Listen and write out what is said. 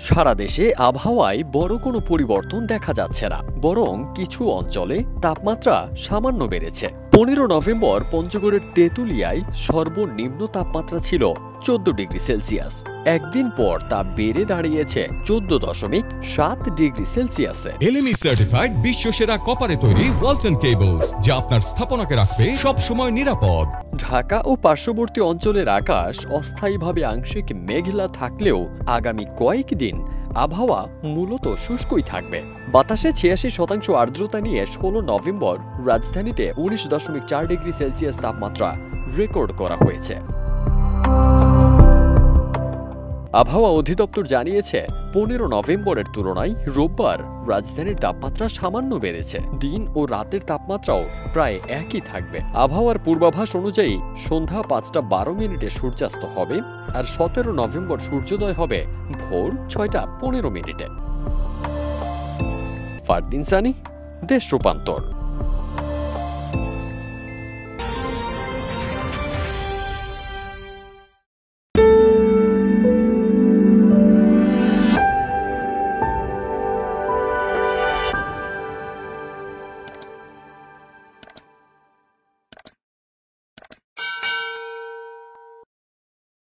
সারা দেশে আবহাওয়ায় বড় কোনো পরিবর্তন দেখা যাচ্ছে না, বরং কিছু অঞ্চলে তাপমাত্রা সামান্য বেড়েছে। 15 নভেম্বর পঞ্চগড়ের তেঁতুলিয়ায় সর্বনিম্ন তাপমাত্রা ছিল 14 ডিগ্রি সেলসিয়াস। একদিন পর তা বেড়ে দাঁড়িয়েছে 14.7 ডিগ্রি সেলসিয়াসে। এলএমই সার্টিফাইড বিশ্বসেরা কপারে তৈরি ওয়ালটন কেবলস, যা আপনার স্থাপনাকে রাখবে সব সময় নিরাপদ। ঢাকা ও পার্শ্ববর্তী অঞ্চলের আকাশ অস্থায়ীভাবে আংশিক মেঘলা থাকলেও আগামী কয়েকদিন আবহাওয়া মূলত শুষ্কই থাকবে। বাতাসে 86% আর্দ্রতা নিয়ে 16 নভেম্বর রাজধানীতে 19.4 ডিগ্রি সেলসিয়াস তাপমাত্রা রেকর্ড করা হয়েছে। আবহাওয়া অধিদপ্তর জানিয়েছে 15 নভেম্বরের তুলনায় রোববার রাজধানীর তাপমাত্রা সামান্য বেড়েছে। দিন ও রাতের তাপমাত্রাও প্রায় একই থাকবে। আবহাওয়ার পূর্বাভাস অনুযায়ী সন্ধ্যা 5:12 সূর্যাস্ত হবে, আর 17 নভেম্বর সূর্যোদয় হবে ভোর 6:15। ফারদিন সানি, দেশ রূপান্তর।